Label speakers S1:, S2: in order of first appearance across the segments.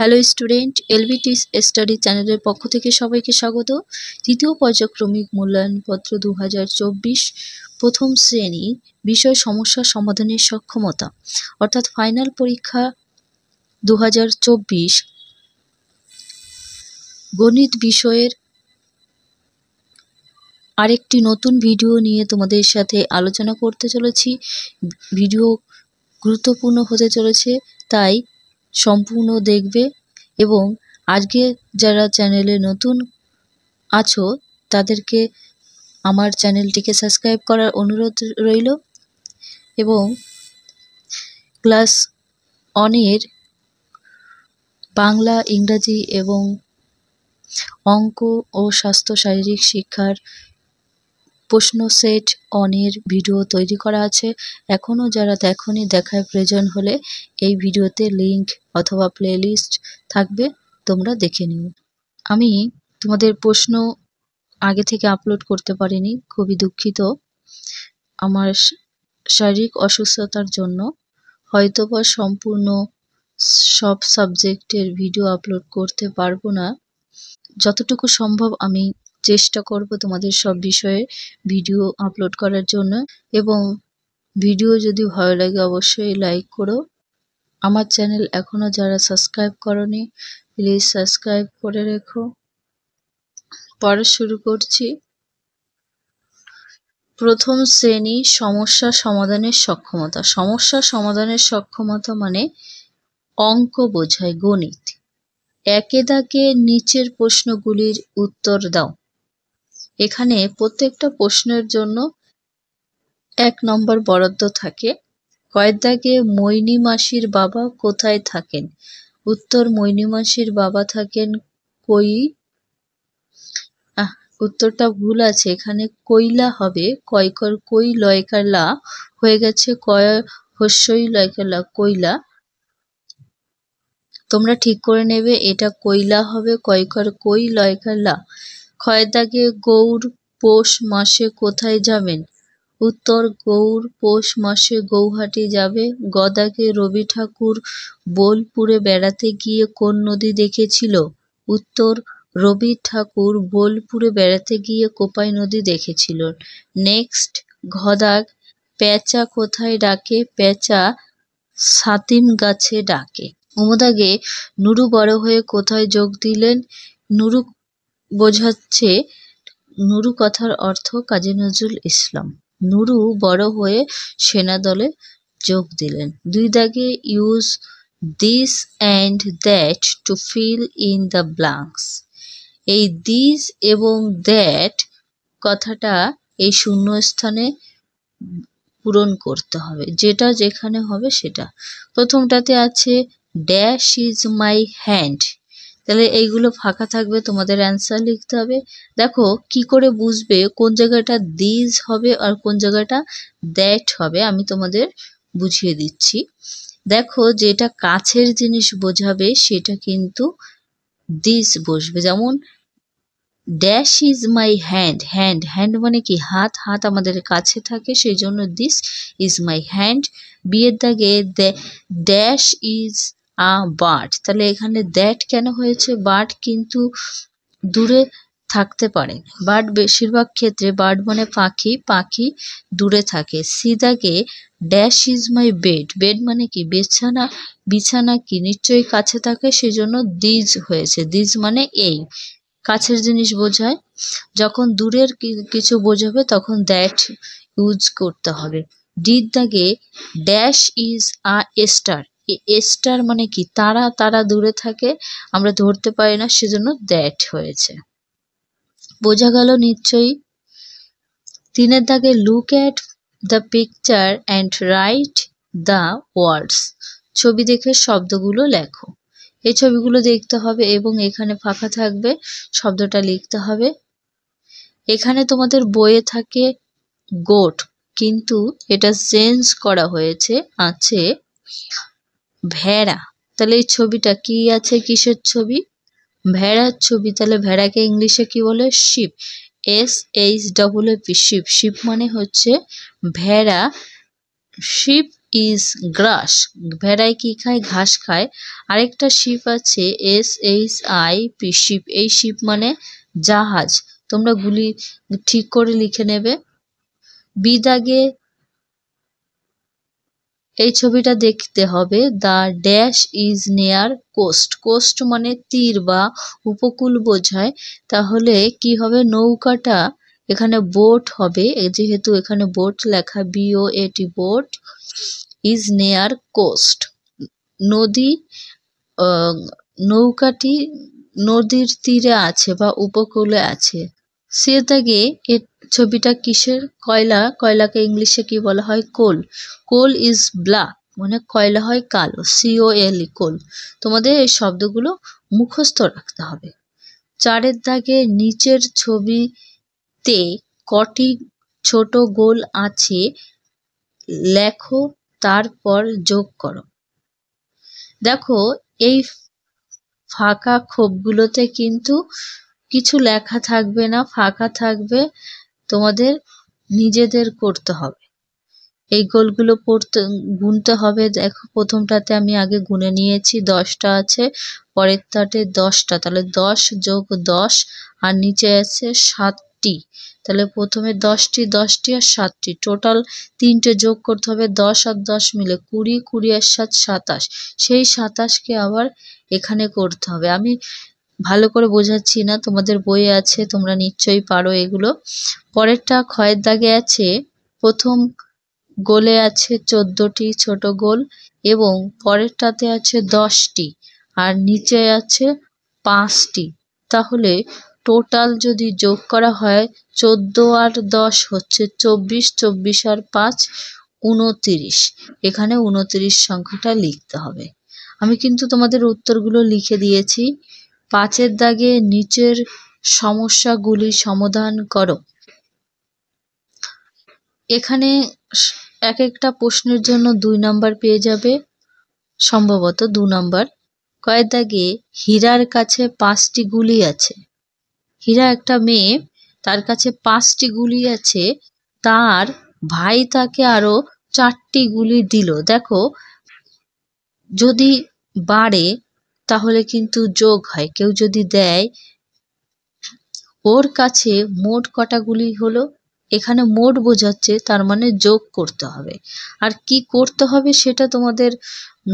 S1: Hello student, LBT study চ্যানেলের পক্ষ থেকে সবাইকে স্বাগত। তৃতীয় পর্যায়ক্রমিক মূল্যায়নপত্র 2024 প্রথম শ্রেণী বিষয় সমস্যা সমাধানের সক্ষমতা অর্থাৎ ফাইনাল পরীক্ষা 2024 গণিত বিষয়ের আরেকটি নতুন ভিডিও নিয়ে তোমাদের সাথে আলোচনা করতে চলেছি। ভিডিও গুরুত্বপূর্ণ হতে চলেছে, তাই সম্পূর্ণ দেখবে। এবং আজকে যারা চ্যানেলে নতুন আছো তাদেরকে আমার চ্যানেলটিকে সাবস্ক্রাইব করার অনুরোধ রইল। এবং ক্লাস 1-এর বাংলা, ইংরাজি এবং অঙ্ক ও স্বাস্থ্য শারীরিক শিক্ষার প্রশ্ন সেট 1-এর ভিডিও তৈরি করা আছে। এখনও যারা দেখোনি, দেখার প্রয়োজন হলে এই ভিডিওতে লিংক অথবা প্লেলিস্ট থাকবে, তোমরা দেখে নিও। আমি তোমাদের প্রশ্ন আগে থেকে আপলোড করতে পারিনি, খুবই দুঃখিত। আমার শারীরিক অসুস্থতার জন্য হয়তোবা সম্পূর্ণ সব সাবজেক্টের ভিডিও আপলোড করতে পারবো না। যতটুকু সম্ভব আমি চেষ্টা করব তোমাদের সব বিষয়ে ভিডিও আপলোড করার জন্য। এবং ভিডিও যদি ভালো লাগে অবশ্যই লাইক করো। আমার চ্যানেল এখনও যারা সাবস্ক্রাইব করোনি, প্লিজ সাবস্ক্রাইব করে রেখো। পড়া শুরু করছি। প্রথম শ্রেণী সমস্যা সমাধানের সক্ষমতা। সমস্যা সমাধানের সক্ষমতা মানে অঙ্ক বোঝায়, গণিত। একে দাগে নিচের প্রশ্নগুলির উত্তর দাও। এখানে প্রত্যেকটা প্রশ্নের জন্য 1 নম্বর বরাদ্দ থাকে। কয়েক দাগে মৈনী মাসির বাবা কোথায় থাকেন? উত্তর, মৈনী মাসির বাবা থাকেন উত্তরটা ভুল আছে, এখানে কৈলা হবে। কয়কর কই লয়কার লা হয়ে গেছে কয় হস্যই লয়কার লা, কৈলা। তোমরা ঠিক করে নেবে, এটা কৈলা হবে। কয়কর কই লয়কার লা। ক্ষয় দাগে গৌর পৌষ মাসে কোথায় যাবেন? উত্তর, গৌর পৌষ মাসে গৌহাটি যাবে। গদাগে রবি ঠাকুর বোলপুরে বেড়াতে গিয়ে কোন নদী দেখেছিল? উত্তর, রবি ঠাকুর বোলপুরে বেড়াতে গিয়ে কোপাই নদী দেখেছিল। নেক্সট, ঘদাগ পেঁচা কোথায় ডাকে? পেঁচা ছাতিম গাছে ডাকে। উমদাগে নুরু বড় হয়ে কোথায় যোগ দিলেন? নুরু বোঝাচ্ছে, নুরু কথার অর্থ কাজী নজরুল ইসলাম। নুরু বড় হয়ে সেনাদলে যোগ দিলেন। 2 দাগে use this and that to fill in the blanks. এই দিস এবং দ্যাট কথাটা এই শূন্যস্থানে পূরণ করতে হবে, যেটা যেখানে হবে সেটা। প্রথমটাতে আছে ড্যাশ ইজ মাই হ্যান্ড, তাহলে এইগুলো ফাঁকা থাকবে, তোমাদের অ্যান্সার লিখতে হবে। দেখো কি করে বুঝবে কোন জায়গাটা দিস হবে আর কোন জায়গাটা দ্যাট হবে, আমি তোমাদের বুঝিয়ে দিচ্ছি। দেখো, যেটা কাছের জিনিস বোঝাবে সেটা কিন্তু দিস বসবে। যেমন dash is my hand, hand hand মানে কি? হাত, হাত আমাদের কাছে থাকে, সেই জন্য দিস ইজ মাই হ্যান্ড। বিয়ের দাগে ড্যাশ ইজ আ বার্ড, তাহলে এখানে দ্যাট কেন হয়েছে? বার্ড কিন্তু দূরে থাকতে পারে। বার্ড বেশিরভাগ ক্ষেত্রে, বার্ড মানে পাখি, পাখি দূরে থাকে। সি দাগে dash is my bed, bed মানে কি? বিছানা, বিছানা কি নিশ্চয়ই কাছে থাকে, সেই জন্য দিজ হয়েছে। দিজ মানে এই কাছের জিনিস বোঝায়। যখন দূরের কিছু বোঝাবে তখন দ্যাট ইউজ করতে হবে। ডির দাগে dash is a star, star মানে কি? তারা, তারা দূরে থাকে, আমরা ধরতে পারি না, সেজন্য দ্যাট হয়েছে। বোঝা গেল নিশ্চয়ই। 3 দাগে look at the picture and write the words. ছবি দেখে শব্দগুলো লেখো। এই ছবিগুলো দেখতে হবে এবং এখানে ফাঁকা থাকবে, শব্দটা লিখতে হবে। এখানে তোমাদের বইয়ে থাকে গোট, কিন্তু এটা চেঞ্জ করা হয়েছে, আছে ভেড়া। তাহলে এই ছবিটা কি আছে? কিসের ছবি? ভেড়ার ছবি। তাহলে ভেড়াকে ইংলিশে কি বলে? Sheep, SHEEP। শিপ মানে হচ্ছে ভেড়া। শিপ ইজ গ্রাস, ভেড়ায় কি খায়? ঘাস খায়। আরেকটা শিপ আছে SHIP, শিপ। এই শিপ মানে জাহাজ। তোমরা গুলি ঠিক করে লিখে নেবে। বি দাগে এই ছবিটা দেখতে হবে। The dash is near coast, coast মানে তীর বা উপকূল বোঝায়। তাহলে কি হবে? নৌকাটা এখানে বোট হবে, যেহেতু এখানে বোট লেখা, BOAT, boat is near coast. নদী, নৌকাটি নদীর তীরে আছে বা উপকূলে আছে। সে দাগে এর ছবিটা কিসের? কয়লা, কয়লাকে ইংলিশে কি বলা হয়? কোল। কোল ইজ ব্ল্যাক, মানে কয়লা হয় কালো, COLE, কোল। তোমাদের এই শব্দগুলো মুখস্থ রাখতে হবে। 4 দাগে নিচের ছবিতে কটি ছোট গোল আছে লেখো, তারপর যোগ করো। দেখো এই ফাঁকা খোপগুলোতে কিন্তু কিছু লেখা থাকবে না, ফাঁকা থাকবে, তোমাদের নিজেদের করতে হবে। এই গোলগুলো গুনতে হবে। দেখো প্রথমটাতে আমি আগে গুনে নিয়েছি, 10টা আছে, পরেরটাতে 10টা, তাহলে 10 যোগ 10, আর নিচে আছে 7টি। তাহলে প্রথমে 10টি, 10টি আর 7টি, টোটাল 3টে যোগ করতে হবে। 10 আর 10 মিলে 20, 20 আর 7 27। সেই 27কে আবার এখানে করতে হবে। আমি ভালো করে বোঝাচ্ছি না, তোমাদের বইয়ে আছে, তোমরা নিশ্চয়ই পারো এগুলো। পরেরটা ক্ষয়ের দাগে আছে, প্রথম গোলে আছে 14টি ছোট গোল, এবং পরেরটাতে আছে 10টি, আর নিচে আছে 5টি। তাহলে টোটাল যদি যোগ করা হয় 14 আর 10 হচ্ছে 24, 24 আর 5 29। এখানে 29 সংখ্যাটা লিখতে হবে। আমি কিন্তু তোমাদের উত্তরগুলো লিখে দিয়েছি। 5 দাগে নিচের সমস্যাগুলি সমাধান করো। এখানে এক একটা প্রশ্নের জন্য 2 নাম্বার পেয়ে যাবে, সম্ভবত 2 নাম্বার। কয়েক দাগে হীরার কাছে 5টি গুলি আছে। হীরা একটা মেয়ে, তার কাছে 5টি গুলি আছে, তার ভাই তাকে আরো 4টি গুলি দিল। দেখো যদি বাড়ে তাহলে কিন্তু যোগ হয়, কেউ যদি দেয়, ওর কাছে মোট কটা গুলি হলো? এখানে মোট বোঝাচ্ছে, তার মানে যোগ করতে হবে। আর কি করতে হবে সেটা তোমাদের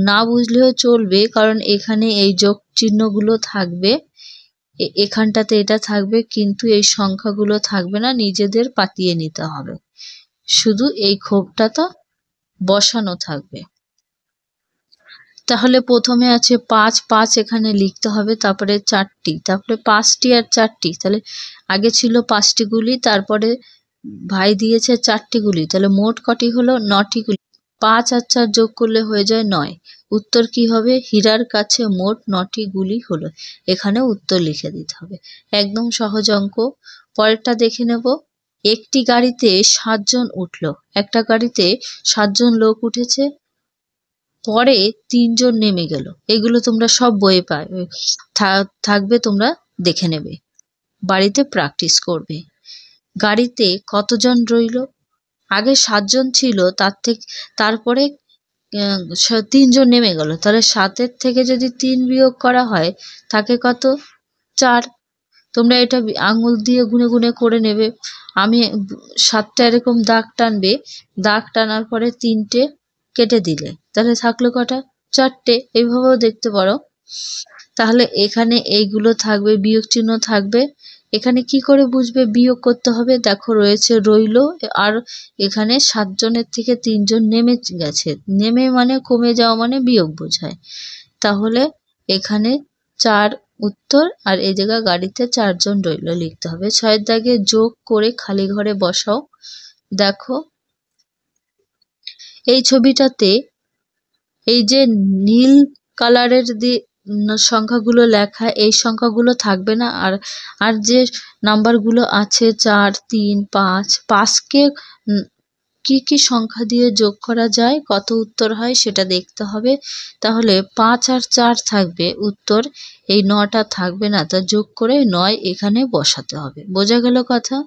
S1: না বুঝলেও চলবে, কারণ এখানে এই যোগ চিহ্নগুলো থাকবে, এখানটাতে এটা থাকবে, কিন্তু এই সংখ্যাগুলো থাকবে না, নিজেদের পাতিয়ে নিতে হবে। শুধু এই খোপটা বসানো থাকবে। তাহলে প্রথমে আছে 5, 5 এখানে লিখতে হবে, তারপরে 4টি, তারপরে 5টি আর 4টি, তাহলে আগে ছিল 5টি গুলি, তারপরে ভাই দিয়েছে 4টি গুলি, তাহলে মোট কটি হলো? 9টি গুলি। 5 আর 4 যোগ করলে হয়ে যায় 9। উত্তর কি হবে? হীরার কাছে মোট 9টি গুলি হলো। এখানে উত্তর লিখে দিতে হবে। একদম সহজ অঙ্ক। পরেরটা দেখে নেব। একটি গাড়িতে 7 জন উঠলো। একটা গাড়িতে 7 জন লোক উঠেছে, পরে 3 জন নেমে গেল। এগুলো তোমরা সব বইয়ে পাবে, থাকবে, তোমরা দেখে নেবে, বাড়িতে প্র্যাকটিস করবে। গাড়িতে কতজন রইল? আগে 7 জন ছিল, তারপরে 3 জন নেমে গেল, তাহলে 7-এর থেকে যদি 3 বিয়োগ করা হয় থাকে কত? 4। তোমরা এটা আঙুল দিয়ে গুনে গুনে করে নেবে। আমি 7টা এরকম দাগ টানবে, দাগ টানার পরে 3টে কেটে দিলে, তাহলে থাকলো কটা? 4টে। এইভাবেও দেখতে পারো। তাহলে এখানে এইগুলো থাকবে, বিয়োগ চিহ্ন থাকবে। এখানে কি করে বুঝবে বিয়োগ করতে হবে? দেখো রয়েছে রইলো, আর এখানে 7 জনের থেকে 3 জন নেমে গেছে, নেমে মানে কমে যাওয়া, মানে বিয়োগ বোঝায়। তাহলে এখানে 4 উত্তর, আর এই জায়গায় গাড়িতে 4 জন রইলো লিখতে হবে। 6 দাগে যোগ করে খালি ঘরে বসাও। দেখো এই ছবিটাতে এই যে নীল কালারের সংখ্যাগুলো লেখা, এই সংখ্যাগুলো থাকবে না, আর যে নাম্বারগুলো আছে 4, 3, 5, 5কে কি কি সংখ্যা দিয়ে যোগ করা যায়, কত উত্তর হয় সেটা দেখতে হবে। তাহলে 5 আর 4 থাকবে উত্তর, এই 9টা থাকবে না, তা যোগ করে 9 এখানে বসাতে হবে। বোঝা গেল কথা?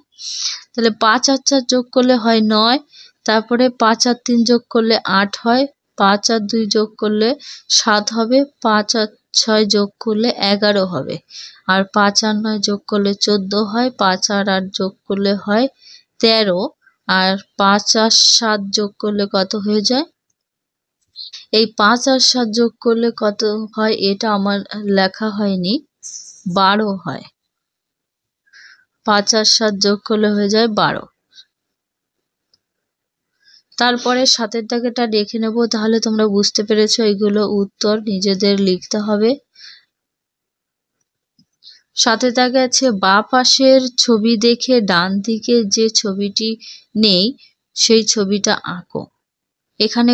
S1: তাহলে 5 আর 4 যোগ করলে হয় 9, তারপরে 5 আর 3 যোগ করলে 8 হয়, 5 আর 2 যোগ করলে 7 হবে, 5 আর 6 যোগ করলে 11 হবে, আর 5 আর 9 যোগ করলে 14 হয়, 5 আর 8 যোগ করলে হয় 13, আর 5 আর 7 যোগ করলে কত হয়ে যায়? এই 5 আর 7 যোগ করলে কত হয় এটা আমার লেখা হয়নি, 12 হয়। 5 আর 7 যোগ করলে হয়ে যায় 12। তারপরে 7 দাগেটা দেখে নেব, তাহলে তোমরা বুঝতে পেরেছো এইগুলো উত্তর নিজেদের লিখতে হবে। 7 দাগে আছে বাঁ পাশের ছবি দেখে ডান দিকে যে ছবিটি নেই সেই ছবিটা আঁকো। এখানে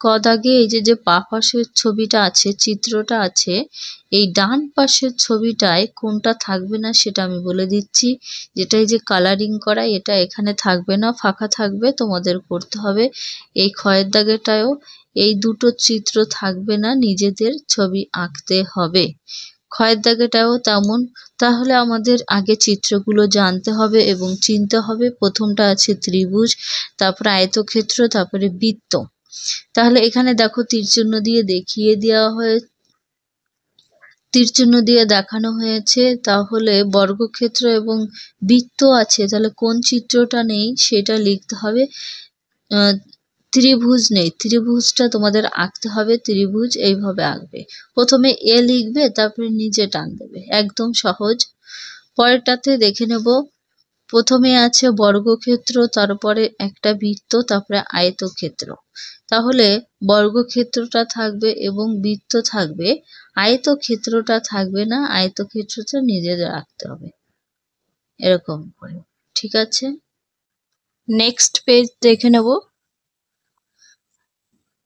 S1: ক দাগে এই যে বাঁ পাশের ছবিটা আছে, চিত্রটা আছে, এই ডান পাশের ছবিটায় কোনটা থাকবে না সেটা আমি বলে দিচ্ছি। যেটা এই যে কালারিং করা এটা এখানে থাকবে না, ফাঁকা থাকবে, তোমাদের করতে হবে। এই ক্ষয়ের দাগেটায়ও এই দুটো চিত্র থাকবে না, নিজেদের ছবি আঁকতে হবে। ক্ষয়ের দাগেটাও তেমন। তাহলে আমাদের আগে চিত্রগুলো জানতে হবে এবং চিনতে হবে। প্রথমটা আছে ত্রিভুজ, তারপরে আয়তক্ষেত্র, তারপরে বৃত্ত। তাহলে এখানে দেখো তীরচিহ্ন দিয়ে দেখিয়ে দেওয়া হয়ে তীরচিহ্ন দিয়ে দেখানো হয়েছে। তাহলে বর্গক্ষেত্র এবং বৃত্ত আছে, তাহলে কোন চিত্রটা নেই সেটা লিখতে হবে। ত্রিভুজ নেই, ত্রিভুজটা তোমাদের আঁকতে হবে। ত্রিভুজ এইভাবে আঁকবে, প্রথমে এ লিখবে, তারপরে নিচে টান দেবে, একদম সহজ। পরেরটাতে দেখে নেব। প্রথমে আছে বর্গক্ষেত্র, তারপরে একটা বৃত্ত, তারপরে আয়তক্ষেত্র। তাহলে বর্গক্ষেত্রটা থাকবে এবং বৃত্ত থাকবে, আয়তক্ষেত্রটা থাকবে না, আয়তক্ষেত্রটা নিজেদের রাখতে হবে এরকম করে। ঠিক আছে, নেক্সট পেজ দেখে নেব।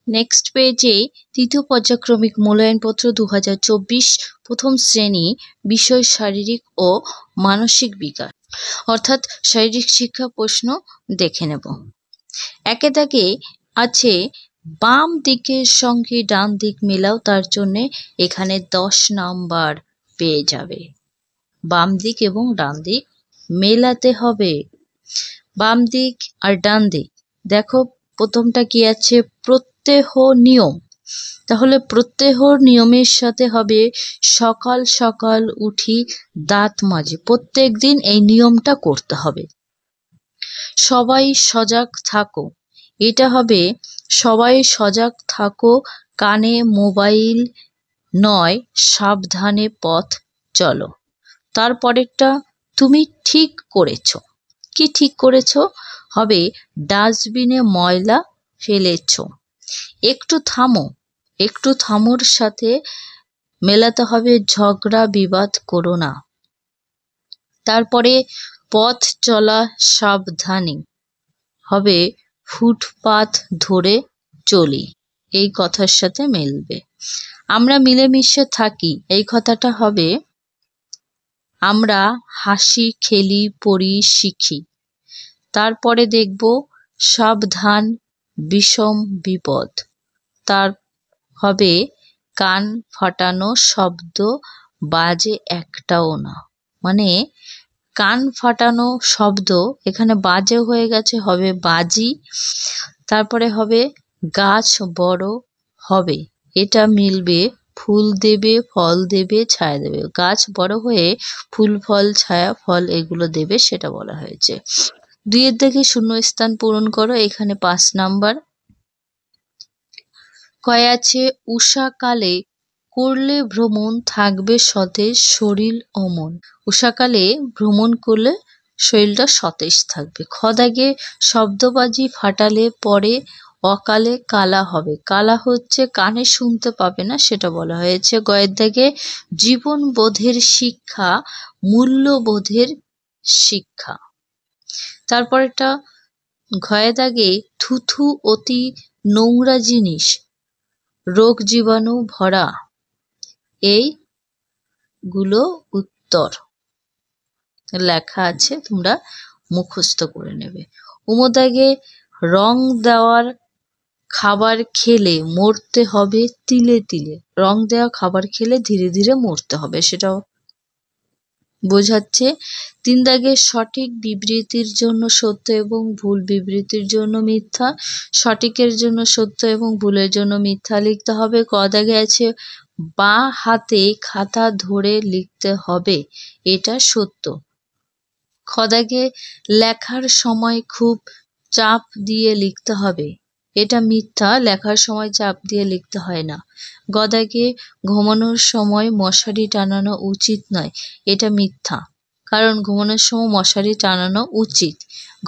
S1: নেক্সট পেজে তৃতীয় পর্যায়ক্রমিক মূল্যায়নপত্র 2024 প্রথম শ্রেণী, বিষয় শারীরিক ও মানসিক বিকাশ, অর্থাৎ শারীরিক শিক্ষা প্রশ্ন দেখে নেব। একে দাগে আছে বাম দিকের সঙ্গে ডান দিক মেলাও, তার জন্য এখানে 10 নাম্বার পেয়ে যাবে। বাম দিক এবং ডান দিক মেলাতে হবে। বাম দিক আর ডান দিক দেখো, প্রথমটা কি আছে? প্রত্যহ নিয়ম। তাহলে প্রত্যহ নিয়মের সাথে হবে সকাল সকাল উঠি দাঁত মাজি, প্রত্যেক দিন এই নিয়মটা করতে হবে। সবাই সজাগ থাকো, এটা হবে সবাই সজাগ থাকো, কানে মোবাইল নয়, সাবধানে পথ চলো। তারপরেরটা তুমি ঠিক করেছো। কি ঠিক করেছো? হবে ডাস্টবিনে ময়লা ফেলেছো। একটু থামো, একটু থামোর সাথে মেলাতে হবে ঝগড়া বিবাদ করো না। তারপরে পথ চলা সাবধানে হবে ফুটপাত ধরে চলি, এই কথার সাথে মিলবে। আমরা মিলেমিশে থাকি, এই কথাটা হবে আমরা হাসি খেলি পড়ি শিখি। তারপরে দেখব সাবধান বিষম বিপদ, তার হবে কান ফাটানো শব্দ বাজে একটাও না, মানে কান ফাটানো শব্দ এখানে বাজে হয়ে গেছে, হবে বাজি। তারপরে হবে গাছ বড় হবে, এটা মিলবে ফুল দেবে ফল দেবে ছায়া দেবে। গাছ বড় হয়ে ফুল ফল ছায়া ফল এগুলো দেবে, সেটা বলা হয়েছে। 2 এর দাগে শূন্যস্থান পূরণ করো, এখানে 5 নাম্বার। কয় আছে উষাকালে করলে ভ্রমণ থাকবে সতেজ শরীর ও মন। উষাকালে ভ্রমণ করলে শরীরটা সতেজ থাকবে। খ দাগে শব্দবাজি ফাটালে পরে অকালে কালা হবে, কালা হচ্ছে কানে শুনতে পাবে না, সেটা বলা হয়েছে। গয়ের দাগে জীবন বোধের শিক্ষা মূল্যবোধের শিক্ষা। তারপরেটা ঘয়ে দাগে থুথু অতি নোংরা জিনিস, রোগ জীবাণু ভরা, এইগুলো উত্তর লেখা আছে, তোমরা মুখস্থ করে নেবে। উমদাগে রং দেওয়ার খাবার খেলে মরতে হবে তিলে তিলে, রং দেওয়া খাবার খেলে ধীরে ধীরে মরতে হবে, সেটাও বোঝাচ্ছে। 3 দাগের সঠিক বিবৃতির জন্য সত্য এবং ভুল বিবৃতির জন্য মিথ্যা, সঠিকের জন্য সত্য এবং ভুলের জন্য মিথ্যা লিখতে হবে। ক দাগে আছে বাঁ হাতে খাতা ধরে লিখতে হবে, এটা সত্য। খ দাগে লেখার সময় খুব চাপ দিয়ে লিখতে হবে, এটা মিথ্যা, লেখার সময় চাপ দিয়ে লিখতে হয় না। গ দাগে ঘুমানোর সময় মশারি টানানো উচিত নয়, এটা মিথ্যা, কারণ ঘুমানোর সময় মশারি টানানো উচিত।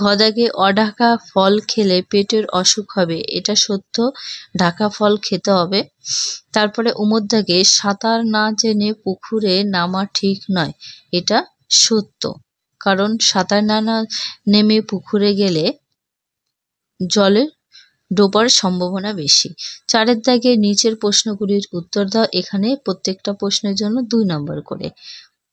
S1: ঘ দাগে অঢাকা ফল খেলে পেটের অসুখ হবে, এটা সত্য, ঢাকা ফল খেতে হবে। তারপরে উমর দাগে সাঁতার না জেনে পুকুরে নামা ঠিক নয়, এটা সত্য, কারণ সাঁতার না নেমে পুকুরে গেলে জলে ডোবার সম্ভাবনা বেশি। 4 দাগে নিচের প্রশ্নগুলির উত্তর দাও, এখানে প্রত্যেকটা প্রশ্নের জন্য 2 নম্বর করে,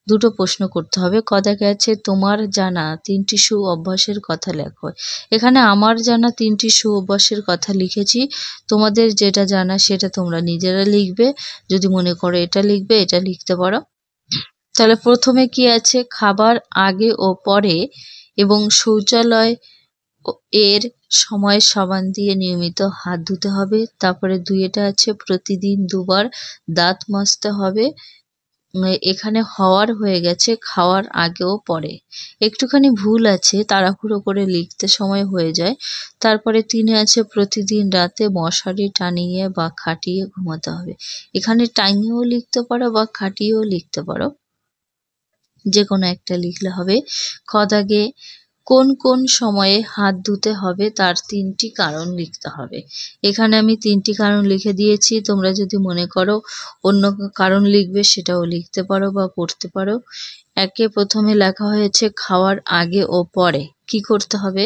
S1: 2টো প্রশ্ন করতে হবে। ক দাগে আছে তোমার জানা 3টি সু অভ্যাসের কথা লেখো, এখানে আমার জানা 3টি সু অভ্যাসের কথা লিখেছি, তোমাদের যেটা জানা সেটা তোমরা নিজেরা লিখবে, যদি মনে করো এটা লিখবে এটা লিখতে পারো। তাহলে প্রথমে কি আছে, খাবার আগে ও পরে এবং শৌচালয় এর সময় সাবান দিয়ে নিয়মিত হাত ধুতে হবে। তারপরে 2 আছে প্রতিদিন 2 বার দাঁত মাজতে হবে, এখানে হওয়ার হয়ে গেছে খাওয়ার আগে ও পরে, একটুখানি ভুল আছে, তাড়াহুড়ো করে লিখতে সময় হয়ে যায়। তারপরে 3 আছে প্রতিদিন রাতে মশারি টানিয়ে বা খাটিয়ে ঘুমাতে হবে, এখানে টাঙিয়েও লিখতে পারো বা খাটিয়েও লিখতে পারো, যে কোনো একটা লিখলে হবে। খ দাগে কোন কোন সময়ে হাত ধুতে হবে তার 3টি কারণ লিখতে হবে, এখানে আমি 3টি কারণ লিখে দিয়েছি, তোমরা যদি মনে করো অন্য কারণ লিখবে সেটাও লিখতে পারো বা পড়তে পারো। প্রথমে লেখা হয়েছে খাওয়ার আগে ও পরে কি করতে হবে,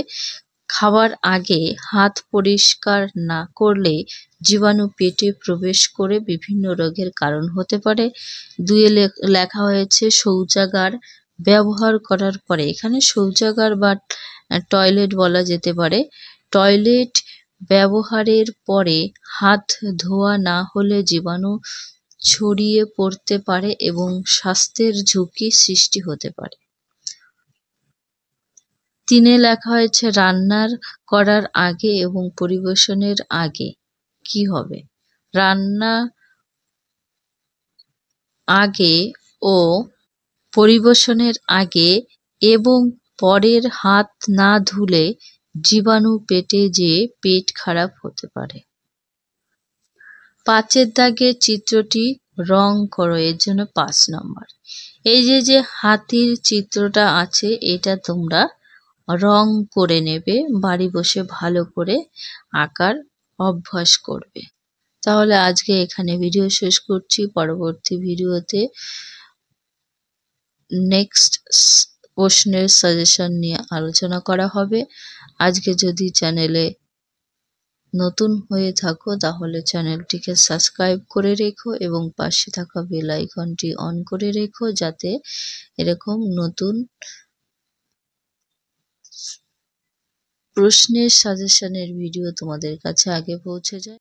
S1: খাওয়ার আগে হাত পরিষ্কার না করলে জীবাণু পেটে প্রবেশ করে বিভিন্ন রোগের কারণ হতে পারে। 2 লেখা হয়েছে শৌচাগার ব্যবহার করার পরে, এখানে শৌচাগার বা টয়লেট বলা যেতে পারে, টয়লেট ব্যবহারের পরে হাত ধোয়া না হলে জীবাণু ছড়িয়ে পড়তে পারে এবং স্বাস্থ্যের ঝুঁকি সৃষ্টি হতে পারে। 3 লেখা হয়েছে রান্নার করার আগে এবং পরিবেশনের আগে কি হবে, রান্না আগে ও পরিবেশনের আগে এবং পরের হাত না ধুলে জীবাণু পেটে যেয়ে পেট খারাপ হতে পারে। 5 দাগে চিত্রটি রং করো, এর জন্য 5 নম্বর। এই যে হাতির চিত্রটা আছে এটা তোমরা রং করে নেবে, বাড়ি বসে ভালো করে আঁকার অভ্যাস করবে। তাহলে আজকে এখানে ভিডিও শেষ করছি, পরবর্তী ভিডিওতে নেক্সট প্রশ্নের সাজেশন নিয়ে আলোচনা করা হবে। আজকে যদি চ্যানেলে নতুন হয়ে থাকো তাহলে চ্যানেলটিকে সাবস্ক্রাইব করে রেখো এবং পাশে থাকা বেল আইকনটি অন করে রেখো, যাতে এরকম নতুন প্রশ্নের সাজেশনের ভিডিও তোমাদের কাছে আগে পৌঁছে যায়।